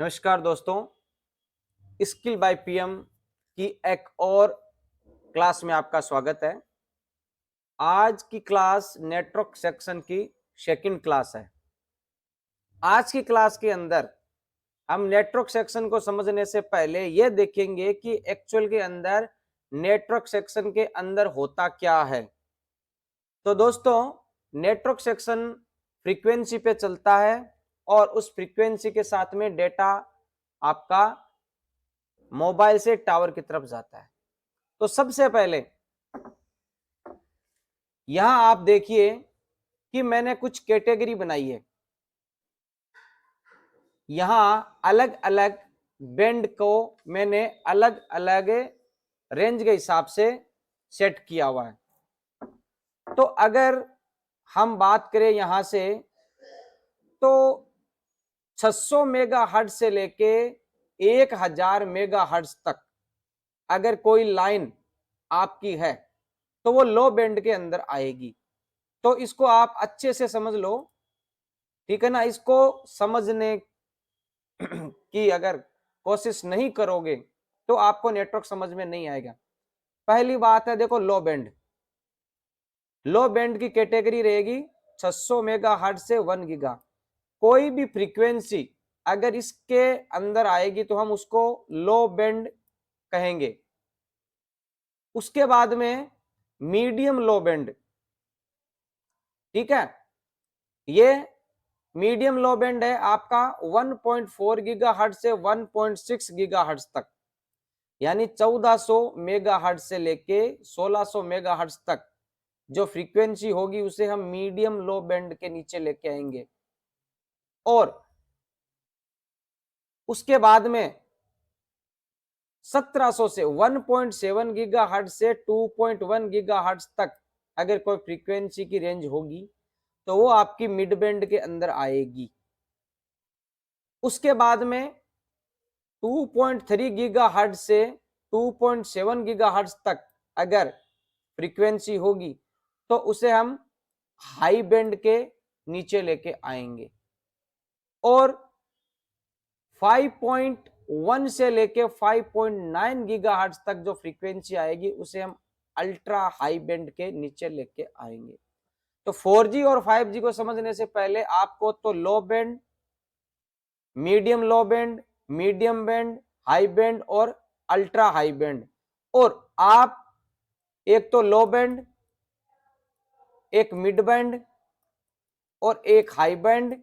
नमस्कार दोस्तों, skill by PM की एक और क्लास में आपका स्वागत है। आज की क्लास नेटवर्क सेक्शन की सेकंड क्लास है। आज की क्लास के अंदर हम नेटवर्क सेक्शन को समझने से पहले यह देखेंगे कि एक्चुअल के अंदर नेटवर्क सेक्शन के अंदर होता क्या है। तो दोस्तों, नेटवर्क सेक्शन फ्रीक्वेंसी पे चलता है और उस फ्रीक्वेंसी के साथ में डेटा आपका मोबाइल से टावर की तरफ जाता है। तो सबसे पहले यहां आप देखिए कि मैंने कुछ कैटेगरी बनाई है। यहां अलग अलग बैंड को मैंने अलग अलग रेंज के हिसाब से सेट किया हुआ है। तो अगर हम बात करें यहां से, तो 600 मेगाहर्ट्ज से लेके 1000 मेगाहर्ट्ज तक अगर कोई लाइन आपकी है तो वो लो बैंड के अंदर आएगी। तो इसको आप अच्छे से समझ लो, ठीक है ना। इसको समझने की अगर कोशिश नहीं करोगे तो आपको नेटवर्क समझ में नहीं आएगा। पहली बात है, देखो, लो बैंड। लो बैंड की कैटेगरी रहेगी 600 मेगाहर्ट्ज से 1 गीगा। कोई भी फ्रीक्वेंसी अगर इसके अंदर आएगी तो हम उसको लो बैंड कहेंगे। उसके बाद में मीडियम लो बैंड, ठीक है। ये मीडियम लो बैंड है आपका 1.4 गीगाहर्ट्ज से 1.6 गीगाहर्ट्ज तक, यानी 1400 मेगाहर्ट्ज से लेके 1600 मेगाहर्ट्ज तक जो फ्रीक्वेंसी होगी उसे हम मीडियम लो बैंड के नीचे लेके आएंगे। और उसके बाद में 1700 से 1.7 गीगाहर्ट्ज से 2.1 गीगाहर्ट्ज तक अगर कोई फ्रीक्वेंसी की रेंज होगी तो वो आपकी मिड बैंड के अंदर आएगी। उसके बाद में 2.3 गीगाहर्ट्ज से 2.7 गीगाहर्ट्ज तक अगर फ्रीक्वेंसी होगी तो उसे हम हाई बैंड के नीचे लेके आएंगे। और 5.1 से लेके 5.9 गीगाहर्ट्ज तक जो फ्रीक्वेंसी आएगी उसे हम अल्ट्रा हाई बैंड के नीचे लेके आएंगे। तो 4G और 5G को समझने से पहले आपको तो लो band, medium low band, medium band, high band और अल्ट्रा हाई बैंड, और आप एक तो लो बैंड, एक मिड बैंड और एक हाई बैंड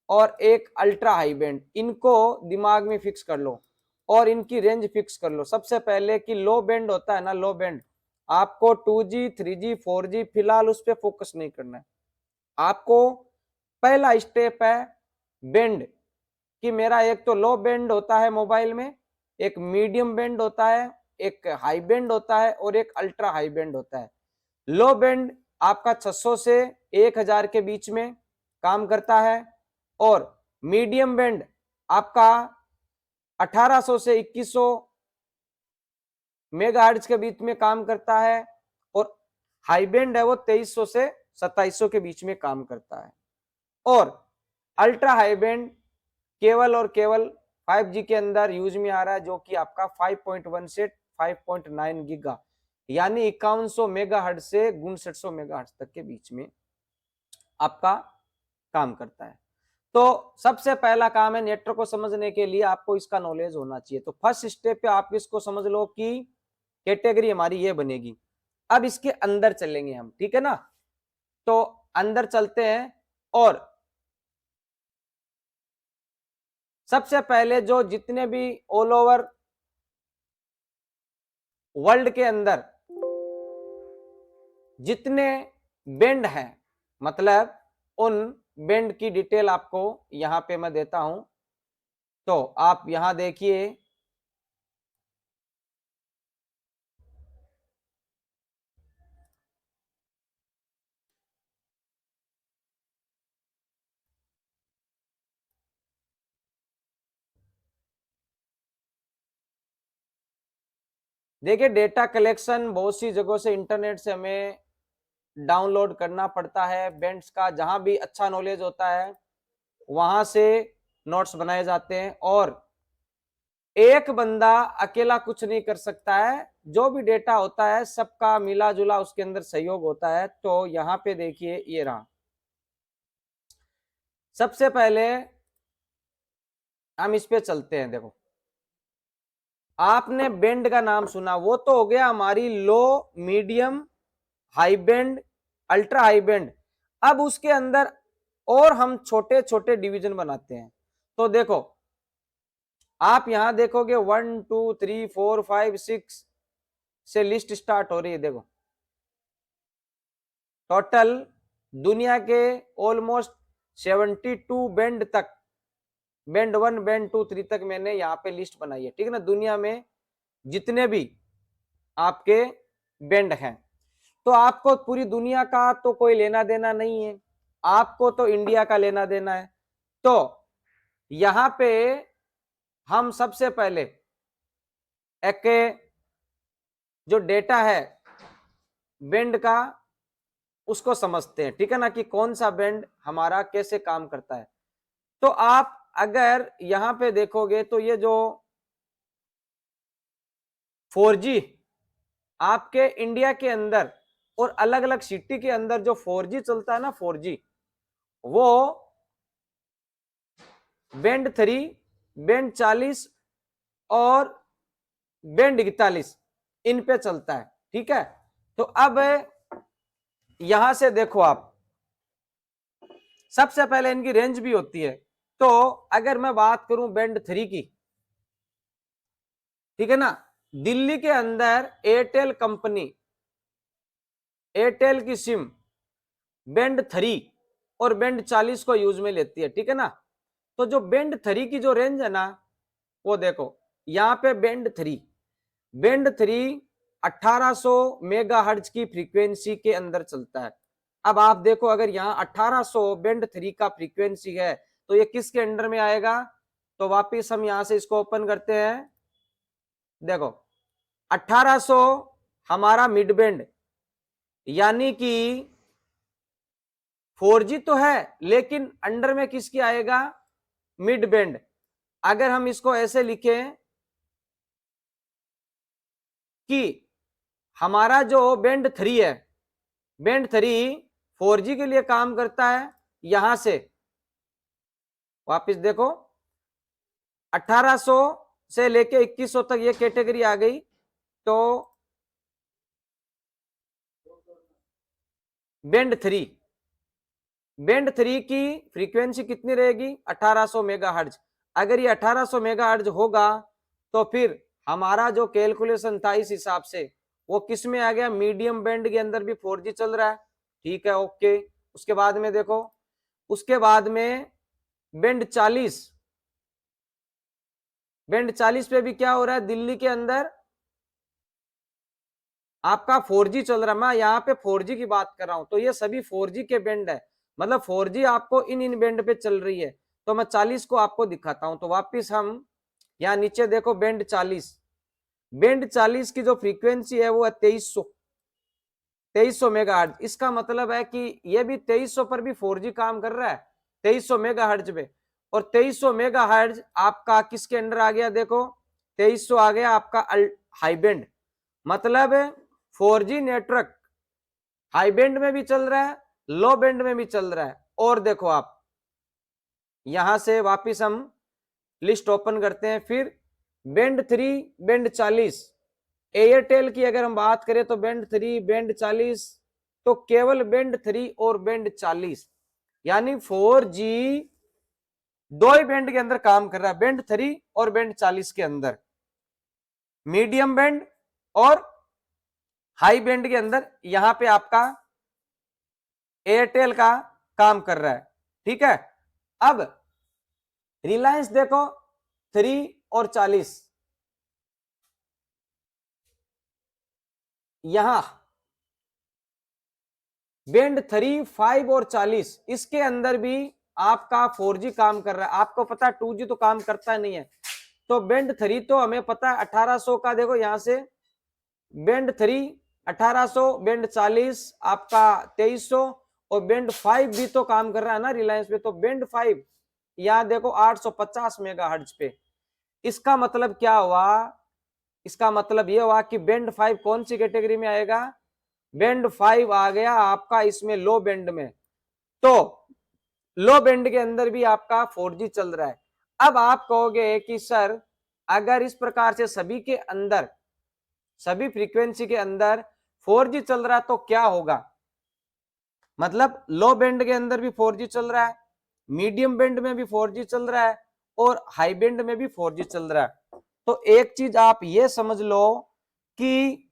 और एक अल्ट्रा हाई बैंड, इनको दिमाग में फिक्स कर लो और इनकी रेंज फिक्स कर लो। सबसे पहले कि लो बैंड होता है ना, लो बैंड आपको 2G 3G 4G फिलहाल उस पर फोकस नहीं करना है। आपको पहला स्टेप है बैंड, कि मेरा एक तो लो बैंड होता है मोबाइल में, एक मीडियम बैंड होता है, एक हाई बैंड होता है और एक अल्ट्रा हाई बैंड होता है। लो बैंड आपका 600 से 1000 के बीच में काम करता है और मीडियम बैंड आपका 1800 से 2100 मेगाहर्ट्ज के बीच में काम करता है और हाई बैंड है वो 2300 से 2700 के बीच में काम करता है। और अल्ट्रा हाई बैंड केवल और केवल 5G के अंदर यूज में आ रहा है, जो कि आपका 5.1 से 5.9 गीगा, यानी 5100 मेगाहर्ट्ज से 5900 मेगाहर्ट्ज तक के बीच में आपका काम करता है। तो सबसे पहला काम है, नेटवर्क को समझने के लिए आपको इसका नॉलेज होना चाहिए। तो फर्स्ट स्टेप पे आप इसको समझ लो कि कैटेगरी हमारी ये बनेगी। अब इसके अंदर चलेंगे हम, ठीक है ना। तो अंदर चलते हैं और सबसे पहले जो जितने भी ऑल ओवर वर्ल्ड के अंदर जितने बैंड हैं, मतलब उन बैंड की डिटेल आपको यहां पे मैं देता हूं। तो आप यहां देखिए, देखिए डेटा कलेक्शन बहुत सी जगहों से इंटरनेट से हमें डाउनलोड करना पड़ता है बैंड्स का। जहां भी अच्छा नॉलेज होता है वहां से नोट्स बनाए जाते हैं, और एक बंदा अकेला कुछ नहीं कर सकता है, जो भी डेटा होता है सबका मिला जुला उसके अंदर सहयोग होता है। तो यहां पे देखिए ये रहा, सबसे पहले हम इस पे चलते हैं। देखो, आपने बेंड का नाम सुना, वो तो हो गया हमारी low, medium, high band, ultra high band. अब उसके अंदर और हम छोटे छोटे डिवीजन बनाते हैं। तो देखो, आप यहां देखोगे 1 2 3 4 5 6 से लिस्ट स्टार्ट हो रही है। देखो, टोटल दुनिया के ऑलमोस्ट 72 बेंड तक, बेंड 1 बेंड 2 3 तक मैंने यहाँ पे लिस्ट बनाई है, ठीक है ना। दुनिया में जितने भी आपके बेंड हैं, तो आपको पूरी दुनिया का तो कोई लेना देना नहीं है, आपको तो इंडिया का लेना देना है। तो यहां पे हम सबसे पहले एक जो डेटा है बेंड का उसको समझते हैं, ठीक है ना, कि कौन सा बेंड हमारा कैसे काम करता है। तो आप अगर यहां पे देखोगे तो ये जो 4G आपके इंडिया के अंदर और अलग अलग सिटी के अंदर जो 4G चलता है ना, 4G, वो बेंड 3, बेंड 40 और बेंड 41 इन पे चलता है, ठीक है। तो अब यहां से देखो आप, सबसे पहले इनकी रेंज भी होती है। तो अगर मैं बात करूं बेंड 3 की, ठीक है ना, दिल्ली के अंदर एयरटेल कंपनी, एयरटेल की सिम बेंड 3 और बेंड 40 को यूज में लेती है, ठीक है ना। तो जो बेंड 3 की जो रेंज है ना, वो देखो यहां पे बेंड 3, बेंड 3 1800 मेगाहर्ट्ज की फ्रीक्वेंसी के अंदर चलता है। अब आप देखो, अगर यहाँ 1800 बेंड 3 का फ्रीक्वेंसी है तो ये किसके अंडर में आएगा। तो वापिस हम यहां से इसको ओपन करते हैं। देखो, 1800 हमारा मिड बेंड, यानी कि 4G तो है लेकिन अंडर में किसकी आएगा, मिड बेंड। अगर हम इसको ऐसे लिखें कि हमारा जो बेंड 3 है, बेंड 3 4G के लिए काम करता है। यहां से वापस देखो, 1800 से लेके 2100 तक ये कैटेगरी आ गई। तो बेंड 3, बेंड 3 की फ्रीक्वेंसी कितनी रहेगी, 1800 मेगाहर्ट्ज। अगर ये 1800 मेगाहर्ट्ज होगा तो फिर हमारा जो कैलकुलेशन था इस हिसाब से वो किस में आ गया, मीडियम बैंड के अंदर भी 4G चल रहा है, ठीक है, ओके। उसके बाद में देखो, उसके बाद में बेंड 40, बेंड 40 पे भी क्या हो रहा है, दिल्ली के अंदर आपका 4G चल रहा है। मैं यहाँ पे 4G की बात कर रहा हूं, तो ये सभी 4G के बेंड है, मतलब 4G आपको इन बेंड पे चल रही है। तो मैं 40 को आपको दिखाता हूं। तो वापिस हम यहाँ नीचे देखो, बेंड 40, बेंड 40 की जो फ्रीक्वेंसी है वो है 2300 मेगाहर्ट्ज। इसका मतलब है कि ये भी 2300 पर भी 4G काम कर रहा है, 2300 मेगाहर्ट्ज पे। और 2300 मेगाहर्ट्ज आपका किसके अंडर आ गया, देखो 2300 आ गया आपका हाई बेंड, मतलब 4G नेटवर्क हाई बेंड में भी चल रहा है, लो बेंड में भी चल रहा है। और देखो आप यहां से वापिस हम लिस्ट ओपन करते हैं। फिर बेंड 3, बेंड 40, एयरटेल की अगर हम बात करें तो बेंड 3, बेंड 40, तो केवल बेंड 3 और बेंड 40, यानी 4G दो ही बेंड के अंदर काम कर रहा है, बेंड 3 और बेंड 40 के अंदर, मीडियम बेंड और हाई बेंड के अंदर यहां पे आपका एयरटेल का काम कर रहा है, ठीक है। अब रिलायंस देखो 3 और 40, यहां बेंड 3, 5 और 40, इसके अंदर भी आपका 4G काम कर रहा है। आपको पता है 2G तो काम करता नहीं है। तो बेंड 3 तो हमें पता है 1800 का, देखो यहां से बेंड 3 1800, बेंड 40 आपका 2300, और बेंड 5 भी तो काम कर रहा है ना रिलायंस में। तो बेंड 5 यहाँ देखो 850 मेगाहर्ट्ज पे। इसका मतलब क्या हुआ, इसका मतलब ये हुआ कि बैंड 5 कौन सी कैटेगरी में आएगा, बैंड 5 आ गया आपका इसमें लो बैंड में। तो लो बैंड के अंदर भी आपका 4G चल रहा है। अब आप कहोगे कि सर अगर इस प्रकार से सभी के अंदर, सभी फ्रीक्वेंसी के अंदर 4G चल रहा है तो क्या होगा, मतलब लो बैंड के अंदर भी 4G चल रहा है, मीडियम बैंड में भी 4G चल रहा है और हाई बैंड में भी 4G चल रहा है। तो एक चीज आप ये समझ लो कि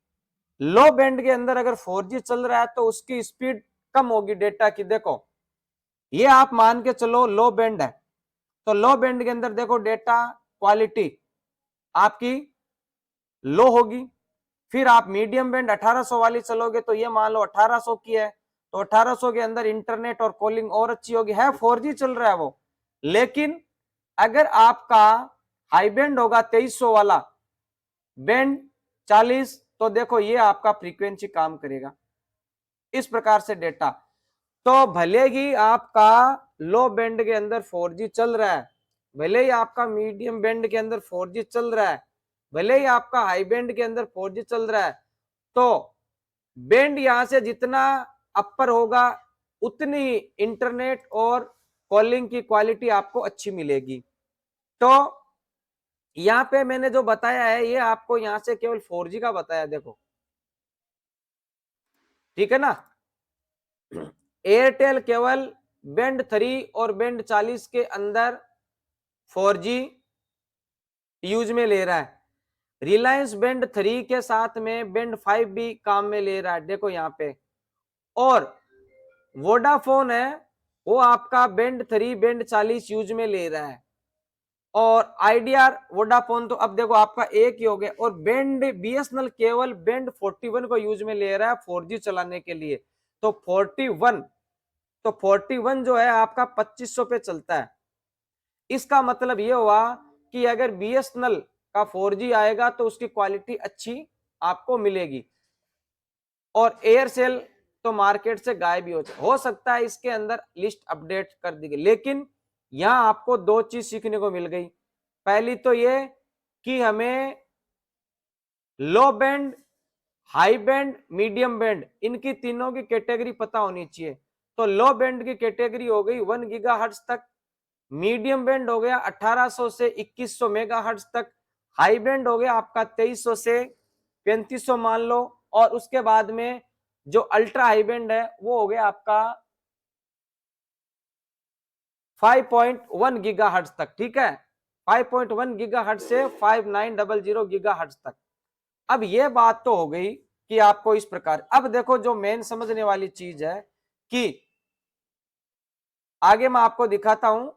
लो बैंड के अंदर अगर 4G चल रहा है तो उसकी स्पीड कम होगी डेटा की। देखो ये आप मान के चलो लो बैंड है, तो लो बैंड के अंदर देखो डेटा क्वालिटी आपकी लो होगी। फिर आप मीडियम बैंड 1800 वाली चलोगे तो ये मान लो 1800 की है, तो 1800 के अंदर इंटरनेट और कॉलिंग और अच्छी होगी, है 4G चल रहा है वो। लेकिन अगर आपका हाई बैंड होगा 2300 वाला, बैंड 40, तो देखो ये आपका फ्रीक्वेंसी काम करेगा। इस प्रकार से डेटा, तो भले ही आपका लो बैंड के अंदर 4G चल रहा है, भले ही आपका मीडियम बैंड के अंदर 4G चल रहा है, भले ही आपका हाई बैंड के अंदर 4G चल रहा है, तो बैंड यहां से जितना अपर होगा उतनी इंटरनेट और कॉलिंग की क्वालिटी आपको अच्छी मिलेगी। तो यहां पे मैंने जो बताया है ये आपको यहां से केवल 4G का बताया, देखो ठीक है ना। एयरटेल केवल बैंड 3 और बैंड 40 के अंदर 4G यूज में ले रहा है। रिलायंस बैंड 3 के साथ में बैंड 5 भी काम में ले रहा है, देखो यहाँ पे। और वोडाफोन है वो आपका बैंड 3 बैंड 40 यूज में ले रहा है। और आइडिया वोडाफोन तो अब देखो आपका एक ही हो गया। और बैंड बीएसएनएल केवल बैंड 41 को यूज में ले रहा है 4G चलाने के लिए। तो 41 जो है आपका 2500 पे चलता है। इसका मतलब ये हुआ कि अगर बीएसएनएल का 4G आएगा तो उसकी क्वालिटी अच्छी आपको मिलेगी। और एयरसेल तो मार्केट से गायब ही हो सकता है इसके अंदर लिस्ट अपडेट कर दी गई। लेकिन यहां आपको दो चीज सीखने को मिल गई। पहली तो ये कि हमें लो band, high band, medium band, इनकी तीनों की कैटेगरी पता होनी चाहिए। तो लो बैंड की कैटेगरी हो गई 1 गीगाहर्ट्ज तक, मीडियम बैंड हो गया 1800 से 2100 मेगाहर्ट्ज तक, हाई बैंड हो गया आपका 2300 से 3500 मान लो, और उसके बाद में जो अल्ट्रा हाई बैंड है वो हो गया आपका 5.1 गीगाहर्ट्ज तक, ठीक है। 5.1 गीगाहर्ट्ज से 5900 गीगाहर्ट्ज तक। अब ये बात तो हो गई कि आपको इस प्रकार। अब देखो जो मेन समझने वाली चीज है कि आगे मैं आपको दिखाता हूं,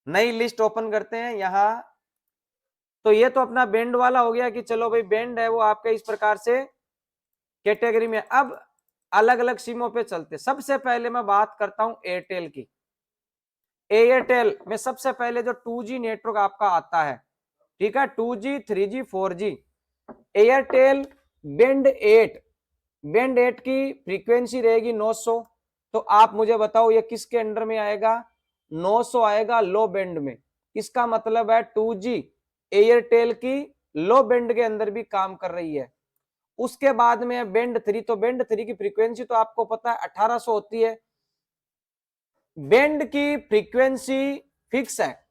नई लिस्ट ओपन करते हैं यहां। तो ये तो अपना बैंड वाला हो गया कि चलो भाई बैंड है वो आपके इस प्रकार से कैटेगरी में। अब अलग अलग सिमों पे चलते। सबसे पहले मैं बात करता हूं एयरटेल की। एयरटेल में सबसे पहले जो 2G नेटवर्क आपका आता है, ठीक है, 2G 3G 4G। Airtel band 8, band 8 की फ्रीक्वेंसी रहेगी 900। तो आप मुझे बताओ ये किसके अंडर में आएगा, 900 आएगा लो बैंड में। इसका मतलब है 2G एयरटेल की लो बैंड के अंदर भी काम कर रही है। उसके बाद में बैंड 3, तो बैंड 3 की फ्रीक्वेंसी तो आपको पता है 1800 होती है। बैंड की फ्रीक्वेंसी फिक्स है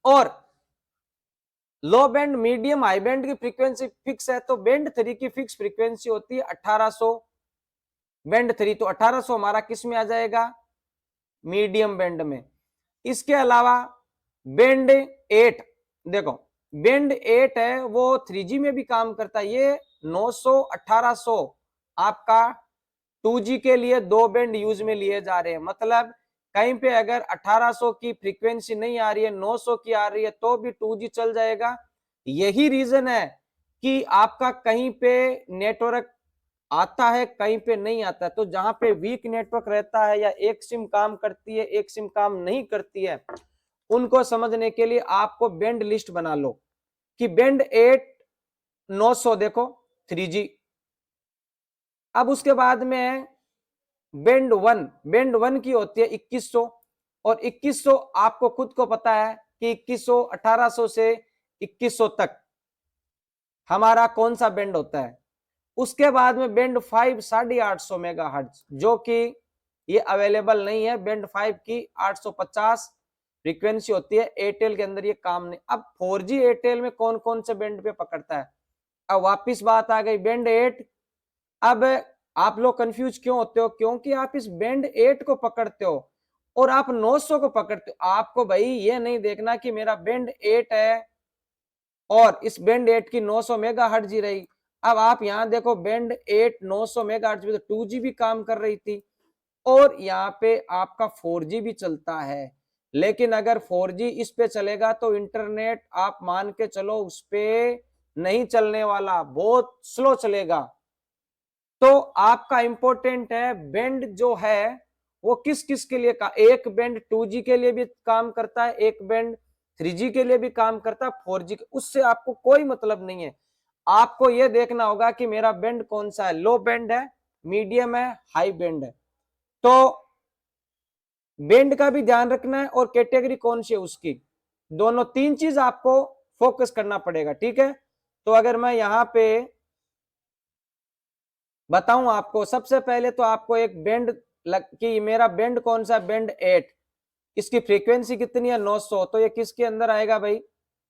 और लो बैंड, मीडियम, हाई बैंड की फ्रीक्वेंसी फिक्स है। तो बैंड 3 की फिक्स फ्रीक्वेंसी होती है 1800। बैंड 3 तो 1800 हमारा किस में आ जाएगा, मीडियम बैंड में। इसके अलावा बैंड 8, देखो बैंड 8 है वो 3G में भी काम करता है। ये 900 1800 आपका 2G के लिए दो बैंड यूज में लिए जा रहे हैं। मतलब कहीं पे अगर 1800 की फ्रीक्वेंसी नहीं आ रही है, 900 की आ रही है, तो भी 2G चल जाएगा। यही रीजन है कि आपका कहीं पे नेटवर्क आता है कहीं पे नहीं आता है। तो जहां पे वीक नेटवर्क रहता है या एक सिम काम करती है एक सिम काम नहीं करती है, उनको समझने के लिए आपको बैंड लिस्ट बना लो कि बैंड 8 900 देखो 3G। अब उसके बाद में बैंड वन की होती है 2100, और 2100 आपको खुद को पता है कि 2100 1800 से 2100 तक हमारा कौन सा बैंड होता है। उसके बाद में बैंड 5 850 मेगाहर्ट्ज, जो कि ये अवेलेबल नहीं है। बैंड 5 की 850 फ्रीक्वेंसी होती है, एयरटेल के अंदर ये काम नहीं। अब 4G एयरटेल में कौन कौन से बैंड पे पकड़ता है। अब वापिस बात आ गई बैंड 8। अब आप लोग कंफ्यूज क्यों होते हो, क्योंकि आप इस बैंड 8 को पकड़ते हो और आप 900 को पकड़ते हो। आपको भाई ये नहीं देखना कि मेरा बैंड 8 है और इस बैंड 8 की 900 मेगाहर्ट्ज ही रही। अब आप यहां देखो बैंड 8 900 मेगाहर्ट्ज पे तो 2G भी काम कर रही थी, और यहाँ पे आपका 4G भी चलता है। लेकिन अगर 4G इस पे चलेगा तो इंटरनेट आप मान के चलो उस पे नहीं चलने वाला, बहुत स्लो चलेगा। तो आपका इंपॉर्टेंट है बैंड जो है वो किस किस के लिए का, एक बैंड 2G के लिए भी काम करता है, एक बैंड 3G के लिए भी काम करता है, 4G उससे आपको कोई मतलब नहीं है। आपको यह देखना होगा कि मेरा बैंड कौन सा है, लो बैंड है, मीडियम है, हाई बैंड है। तो बैंड का भी ध्यान रखना है और कैटेगरी कौन सी है उसकी, दोनों तीन चीज आपको फोकस करना पड़ेगा, ठीक है। तो अगर मैं यहां पे बताऊं आपको, सबसे पहले तो आपको एक बैंड कि मेरा बैंड कौन सा, बैंड 8, इसकी फ्रीक्वेंसी कितनी है 900, तो ये किसके अंदर आएगा भाई,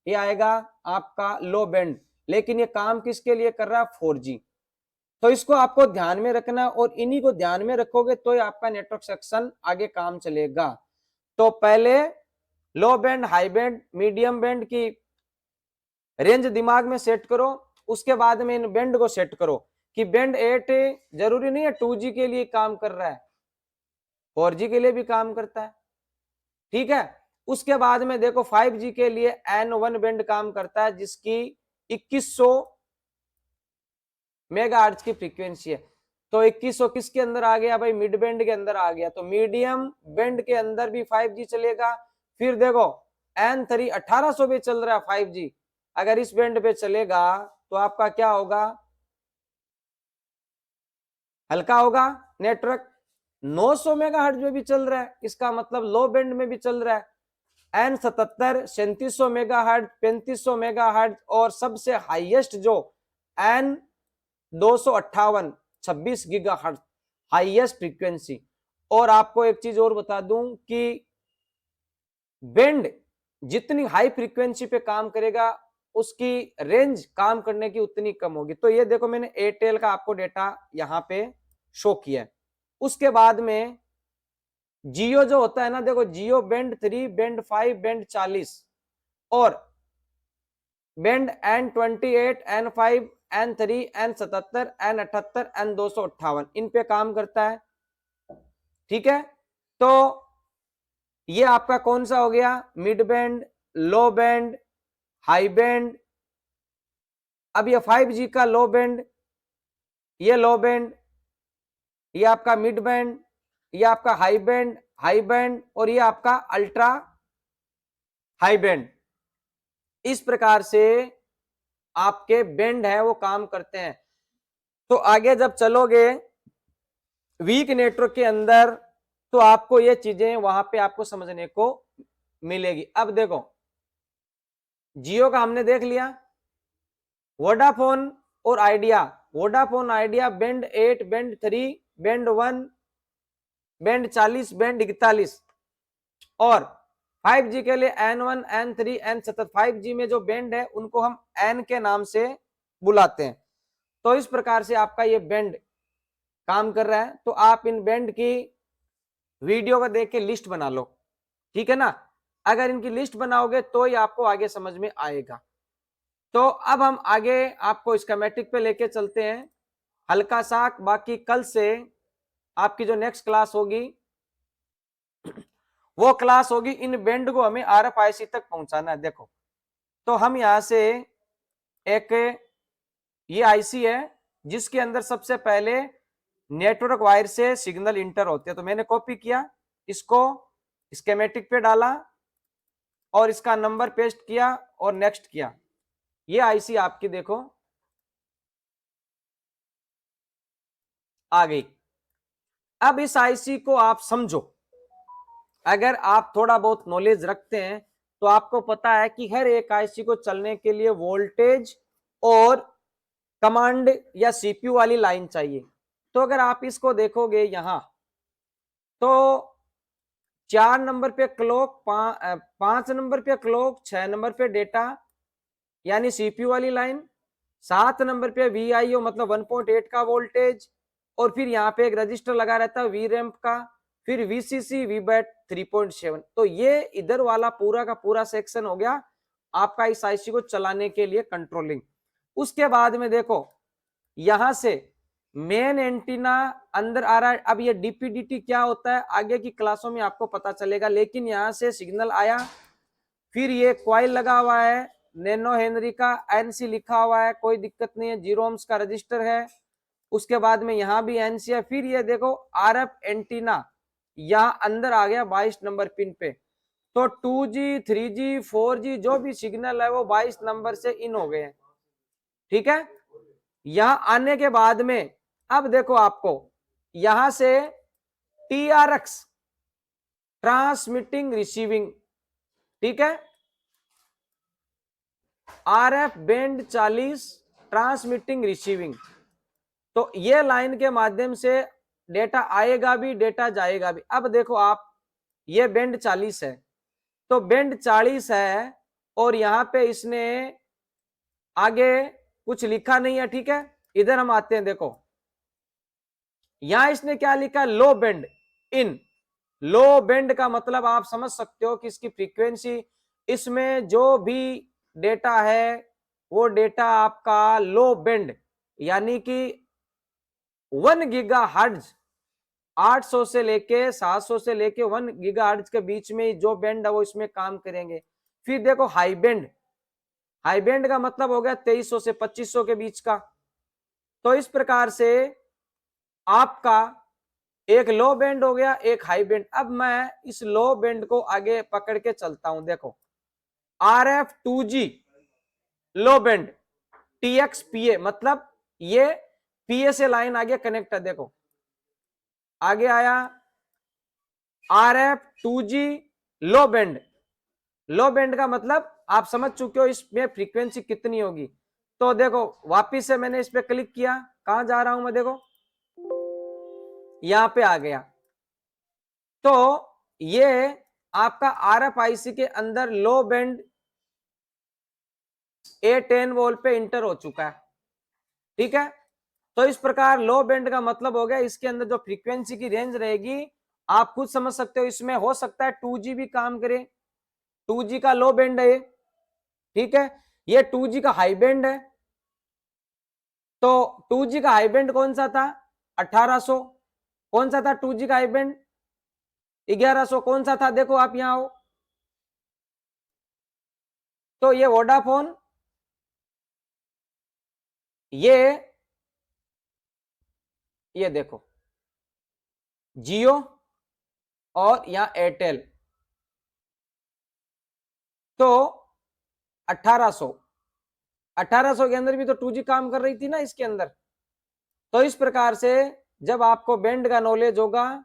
ये आएगा आपका लो बैंड। लेकिन ये काम किसके लिए कर रहा है, 4G। तो इसको आपको ध्यान में रखना, और इन्हीं को ध्यान में रखोगे तो आपका नेटवर्क सेक्शन आगे काम चलेगा। तो पहले लो band, high band, medium band की रेंज दिमाग में सेट करो, उसके बाद में इन बैंड को सेट करो कि बैंड 8 जरूरी नहीं है 2G के लिए काम कर रहा है, 4G के लिए भी काम करता है, ठीक है। उसके बाद में देखो 5G के लिए N1 बैंड काम करता है, जिसकी 2100 मेगाहर्ट्ज की फ्रीक्वेंसी है। तो 2100 किसके अंदर आ गया भाई, मिड बैंड के अंदर आ गया। तो मीडियम बैंड के अंदर भी 5G चलेगा। फिर देखो N3 1800 पे चल रहा है 5G, अगर इस बैंड पे चलेगा तो आपका क्या होगा, हल्का होगा नेटवर्क। 900 मेगाहर्ट्ज में भी चल रहा है, इसका मतलब लो बैंड में भी चल रहा है। N77 3700 मेगाहर्ट्ज, 3500 मेगाहर्ट्ज, और सबसे हाईएस्ट जो N258 26 गीगाहर्ट्ज हाईएस्ट फ्रीक्वेंसी। और आपको एक चीज और बता दूं कि बैंड जितनी हाई फ्रीक्वेंसी पे काम करेगा उसकी रेंज काम करने की उतनी कम होगी। तो ये देखो मैंने एयरटेल का आपको डेटा यहां पे शो किया है। उसके बाद में जियो जो होता है ना, देखो जियो बैंड 3, बैंड 5, बैंड 40, और band N28, N5, N3, N77, N78, N258 इन पे काम करता है, ठीक है। तो ये आपका कौन सा हो गया, मिड बैंड, लो बैंड, हाई बैंड। अब ये 5G का लो बैंड, ये लो बैंड, ये आपका मिड बैंड, ये आपका हाई बैंड, और ये आपका अल्ट्रा हाई बैंड। इस प्रकार से आपके बैंड है वो काम करते हैं। तो आगे जब चलोगे वीक नेटवर्क के अंदर तो आपको ये चीजें वहां पे आपको समझने को मिलेगी। अब देखो जियो का हमने देख लिया, वोडाफोन और idea, Vodafone idea band 8, band 3, band 1, band 40, band 41, और 5G के लिए N1, N3, N7। 5G में जो बैंड है उनको हम N के नाम से बुलाते हैं। तो इस प्रकार से आपका ये बैंड काम कर रहा है। तो आप इन बैंड की वीडियो को देख के लिस्ट बना लो, ठीक है ना। अगर इनकी लिस्ट बनाओगे तो ही आपको आगे समझ में आएगा। तो अब हम आगे आपको स्कीमेटिक पे लेके चलते हैं हल्का सा। बाकी कल से आपकी जो नेक्स्ट क्लास होगी वो क्लास होगी इन बैंड को हमें RFIC तक पहुंचाना है। देखो तो हम यहां से एक ये आईसी है जिसके अंदर सबसे पहले नेटवर्क वायर से सिग्नल इंटर होते हैं। तो मैंने कॉपी किया, इसको स्कीमेटिक पे डाला और इसका नंबर पेस्ट किया और नेक्स्ट किया। ये आईसी आपकी देखो आ गई। अब इस आईसी को आप समझो, अगर आप थोड़ा बहुत नॉलेज रखते हैं तो आपको पता है कि हर एक आईसी को चलने के लिए वोल्टेज और कमांड या सीपीयू वाली लाइन चाहिए। तो अगर आप इसको देखोगे यहां, तो 4 नंबर पे क्लॉक, 5 नंबर पे क्लॉक, 6 नंबर पे डेटा यानी सीपीयू वाली लाइन, 7 नंबर पे वीआईओ मतलब 1.8 का वोल्टेज, और फिर यहाँ पे एक रजिस्टर लगा रहता है वी रैम्प का, फिर वीसीसी वीबैट 3.7। तो ये इधर वाला पूरा का पूरा सेक्शन हो गया आपका इस आईसी को चलाने के लिए कंट्रोलिंग। उसके बाद में देखो यहां से मेन एंटीना अंदर आ रहा है। अब ये डीपीडीटी क्या होता है आगे की क्लासों में आपको पता चलेगा, लेकिन यहां से सिग्नल आया, फिर ये क्वाइल लगा हुआ है नैनो हेनरी का, एनसी लिखा हुआ है, कोई दिक्कत नहीं है, 0 ohms का रजिस्टर है। उसके बाद में यहां भी एनसी है। फिर ये देखो आरएफ एंटीना यहां अंदर आ गया 22 नंबर पिन पे। तो 2G 3G 4G जो भी सिग्नल है वो 22 नंबर से इन हो गए हैं। ठीक है, यहां आने के बाद में अब देखो आपको यहां से TRX ट्रांसमिटिंग रिसीविंग, ठीक है, RF बैंड 40 ट्रांसमिटिंग रिसीविंग। तो ये लाइन के माध्यम से डेटा आएगा भी डेटा जाएगा भी। अब देखो आप ये बैंड 40 है, तो बैंड 40 है और यहां पे इसने आगे कुछ लिखा नहीं है। ठीक है, इधर हम आते हैं, देखो यहां इसने क्या लिखा, लो बैंड इन। लो बैंड का मतलब आप समझ सकते हो कि इसकी फ्रीक्वेंसी, इसमें जो भी डेटा है वो डेटा आपका लो बैंड यानी कि 1 गीगा हर्ट्ज, 800 से लेके 700 से लेके 1 गीगा हर्ट्ज के बीच में जो बैंड है वो इसमें काम करेंगे। फिर देखो हाई बैंड, हाई बैंड का मतलब हो गया 2300 से 2500 के बीच का। तो इस प्रकार से आपका एक लो बैंड हो गया, एक हाई बैंड। अब मैं इस लो बैंड को आगे पकड़ के चलता हूं, देखो RF2G लो बैंड TXPA मतलब ये PA से लाइन आगे कनेक्ट है। देखो आगे आया RF2G लो बैंड। लो बैंड का मतलब आप समझ चुके हो इसमें फ्रीक्वेंसी कितनी होगी। तो देखो वापिस से मैंने इस पे क्लिक किया, कहां जा रहा हूं मैं, देखो यहां पे आ गया। तो ये आपका RFIC के अंदर लो बैंड A10 वोल्ट पे इंटर हो चुका है। ठीक है, तो इस प्रकार लो बैंड का मतलब हो गया इसके अंदर जो फ्रीक्वेंसी की रेंज रहेगी आप खुद समझ सकते हो। इसमें हो सकता है 2G भी काम करे, 2G का लो बैंड है ये। ठीक है, ये 2G का हाई बैंड है। तो 2G का हाई बैंड कौन सा था, 1800। कौन सा था 2G का हाई बैंड, 1100। कौन सा था, देखो आप यहां हो, तो ये वोडाफोन, ये देखो जियो और यहां एयरटेल। तो 1800 के अंदर भी तो 2G काम कर रही थी ना इसके अंदर। तो इस प्रकार से जब आपको बैंड का नॉलेज होगा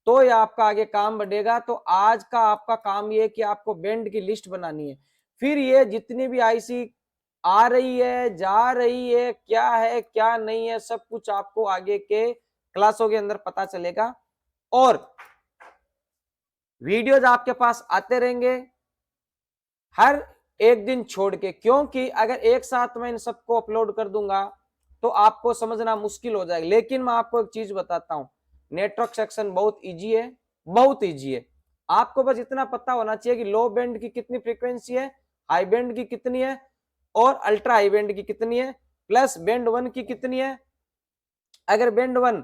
तो ये आपका आगे काम बढ़ेगा। तो आज का आपका काम ये कि आपको बैंड की लिस्ट बनानी है। फिर ये जितनी भी आईसी आ रही है जा रही है क्या है क्या नहीं है सब कुछ आपको आगे के क्लासों के अंदर पता चलेगा, और वीडियोज आपके पास आते रहेंगे हर एक दिन छोड़ के। क्योंकि अगर एक साथ मैं इन सबको अपलोड कर दूंगा तो आपको समझना मुश्किल हो जाएगा। लेकिन मैं आपको एक चीज बताता हूं, नेटवर्क सेक्शन बहुत इजी है, बहुत इजी है। आपको बस इतना पता होना चाहिए कि लो बैंड की कितनी फ्रीक्वेंसी है, हाई बैंड की कितनी है, और अल्ट्रा हाई बैंड की कितनी है, प्लस बैंड 1 की कितनी है। अगर बैंड 1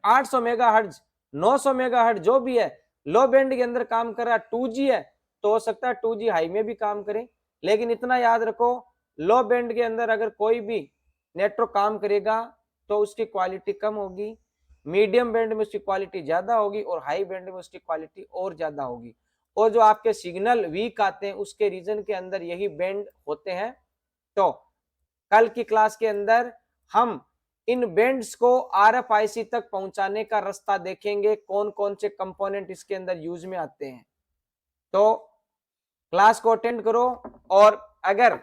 800 मेगाहर्ट्ज 900 मेगाहर्ट्ज जो भी है लो बैंड के अंदर काम कर रहा है, 2G है, तो हो सकता है 2G हाई में भी काम करे। लेकिन इतना याद रखो, लो बैंड के अंदर अगर कोई भी नेटवर्क काम करेगा तो उसकी क्वालिटी कम होगी, मीडियम बैंड में उसकी क्वालिटी ज्यादा होगी, और हाई बैंड में उसकी क्वालिटी और ज्यादा होगी। और जो आपके सिग्नल वीक आते हैं उसके रीजन के अंदर यही बैंड होते हैं। तो कल की क्लास के अंदर हम इन बेंड्स को RFIC तक पहुंचाने का रास्ता देखेंगे, कौन कौन से कंपोनेंट इसके अंदर यूज में आते हैं। तो क्लास को अटेंड करो, और अगर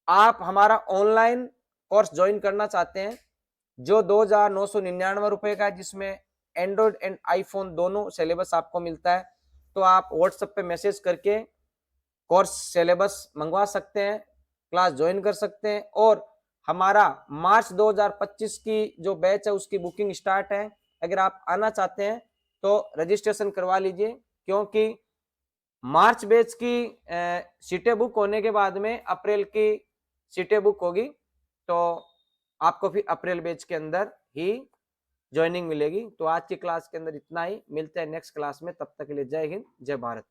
आप हमारा ऑनलाइन कोर्स ज्वाइन करना चाहते हैं जो 2,999 रुपए का है, जिसमें एंड्रॉइड एंड आईफोन दोनों सिलेबस आपको मिलता है, तो आप व्हाट्सएप पे मैसेज करके कोर्स सिलेबस मंगवा सकते हैं, क्लास ज्वाइन कर सकते हैं। और हमारा मार्च 2025 की जो बैच है उसकी बुकिंग स्टार्ट है। अगर आप आना चाहते हैं तो रजिस्ट्रेशन करवा लीजिए, क्योंकि मार्च बैच की सीटें बुक होने के बाद में अप्रैल की सीटें बुक होगी, तो आपको फिर अप्रैल बैच के अंदर ही ज्वाइनिंग मिलेगी। तो आज की क्लास के अंदर इतना ही, मिलते हैं नेक्स्ट क्लास में, तब तक के लिए जय हिंद जय भारत।